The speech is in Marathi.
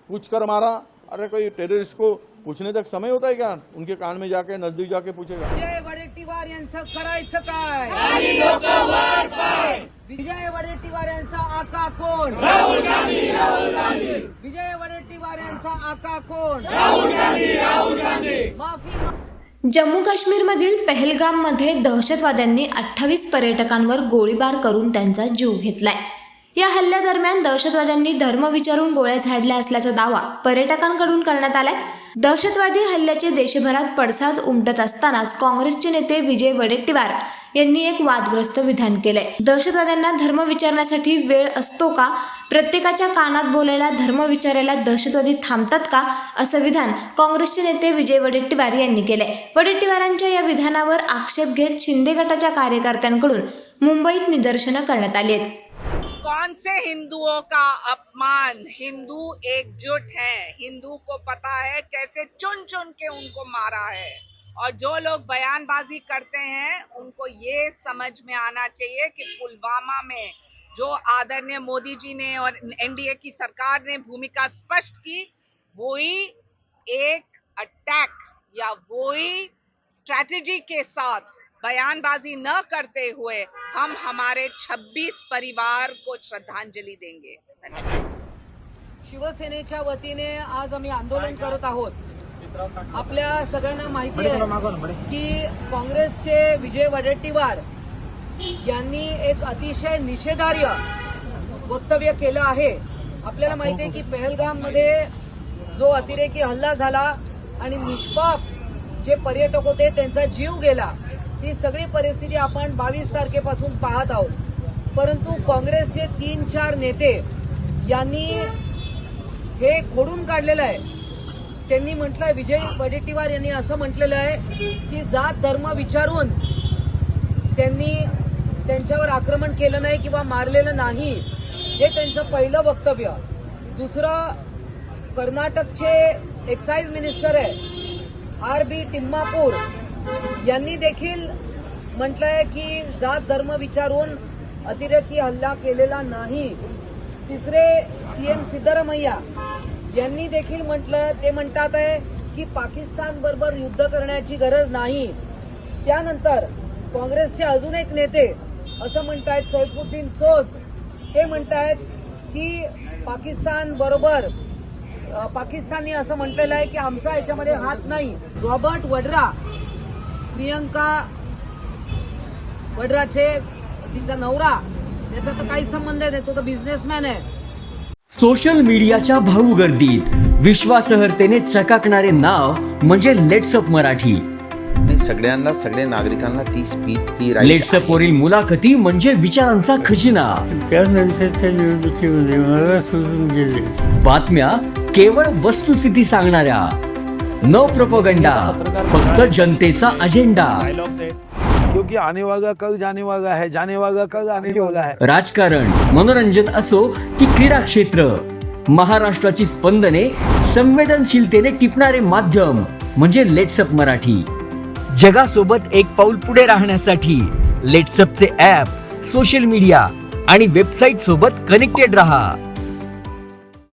पूछ कर मारा। अरे कोई टेररिस्ट को पूछने तक समय होता है क्या? उनके कान में जाके नजदीक जाके पूछेगा। विजय वडेट्टीवार यांचं करायचं काय? विजय वडेट्टीवार यांचा आका कोण? राहुल गांधी। विजय वडेट्टीवार यांचा आका कोण? राहुल गांधी। माफी। जम्मू काश्मीरमधील पहलगाममध्ये दहशतवाद्यांनी 28 पर्यटकांवर गोळीबार करून त्यांचा जीव घेतलाय। या हल्ल्यादरम्यान दहशतवाद्यांनी धर्म विचारून गोळ्या झाडल्या असल्याचा दावा पर्यटकांकडून करण्यात आलाय। दहशतवादी हल्ल्याचे देशभरात पडसाद उमटत असतानाच काँग्रेसचे नेते विजय वडेट्टीवार यांनी एक वादग्रस्त विधान केलंय। दहशतवाद्यांना धर्म विचारण्यासाठी वेळ असतो का? प्रत्येकाच्या कानात बोलायला धर्म विचारायला दहशतवादी थांबतात का? असं विधान काँग्रेसचे नेते विजय वडेट्टीवार यांनी केलंय। वडेट्टीवारांच्या या विधानावर आक्षेप घेत शिंदे गटाच्या कार्यकर्त्यांकडून मुंबईत निदर्शनं करण्यात आली आहेत। कौन से हिंदुओं का अपमान? हिंदू एकजुट हैं। हिंदू को पता है कैसे चुन चुन के उनको मारा है। और जो लोग बयानबाजी करते हैं उनको ये समझ में आना चाहिए कि पुलवामा में जो आदरणीय मोदी जी ने और एनडीए की सरकार ने भूमिका स्पष्ट की, वही एक अटैक या वही स्ट्रैटेजी के साथ बयानबाजी न करते हुए हम हमारे 26 परिवार को श्रद्धांजलि देंगे। शिवसेनेच्या वतीने आज आम्ही आंदोलन करत आहोत। आपल्या सगळ्यांना माहिती आहे की काँग्रेसचे विजय वडेट्टीवार यांनी एक अतिशय निषेधार्ह वक्तव्य केलं आहे। आपल्याला माहिती आहे की पहलगाम मध्ये जो अतिरेकी हल्ला झाला आणि निष्पाप जे पर्यटक होते त्यांचा जीव गेला, ही सगळी परिस्थिती आपण 22 तारखेपासून पाहत आहोत। परंतु काँग्रेसचे 3-4 नेते यांनी हे खोडून काढलेलं आहे। त्यांनी म्हटलंय, विजय वडेट्टीवार यांनी असं म्हटलेलं आहे की जात धर्म विचारून त्यांनी त्यांच्यावर आक्रमण केलं नाही किंवा मारलेलं नाही, हे त्यांचं पहिलं वक्तव्य। दुसरं, कर्नाटकचे एक्साइज मिनिस्टर आहे आर.बी. टिम्मापूर यांनी देखील म्हटलंय की जात धर्म विचारून अतिरेकी हल्ला केलेला नाही। तिसरे, सीएम सिद्धरामय्या यांनी देखील म्हटलं, ते म्हणतात आहे की पाकिस्तान बरोबर युद्ध करण्याची गरज नाही। त्यानंतर काँग्रेसचे अजून एक नेते असं म्हणतायत, सैफुद्दीन सोज, ते म्हणतायत की पाकिस्ताननी असं म्हटलेलं आहे की आमचा याच्यामध्ये हात नाही। रॉबर्ट वड्रा, प्रियंका वड्राचे तिचा नवरा, त्याचा तर काही संबंध नाही, तो तर बिझनेसमॅन आहे। सोशल मीडियाच्या भाऊ गर्दीत विश्वासार्हतेने चकाकणारे नाव म्हणजे लेट्सअप मराठी। सगळ्यांना, सगळ्या नागरिकांना ती स्पीच, ती लेट्सअप वरील मुलाखती म्हणजे विचारांचा खजिना। त्यानंतरच्या निवडणुकीमध्ये मला सोडून गेले। बातम्या केवळ वस्तुस्थिती सांगणाऱ्या, न प्रोपगंडा, फक्त जनतेचा अजेंडा। क्योंकि आने वाला कल जाने वाला है, जाने वाला कल आने वाला है। राजकारण, मनोरंजन असो की क्रीडा क्षेत्र, महाराष्ट्राची स्पंदने संवेदनशीलतेने टिपणारे माध्यम म्हणजे लेट्सअप मराठी। जगासोबत एक पाऊल पुढे राहण्यासाठी लेट्सअपचे ॲप, सोशल मीडिया आणि वेबसाईट सोबत कनेक्टेड रहा।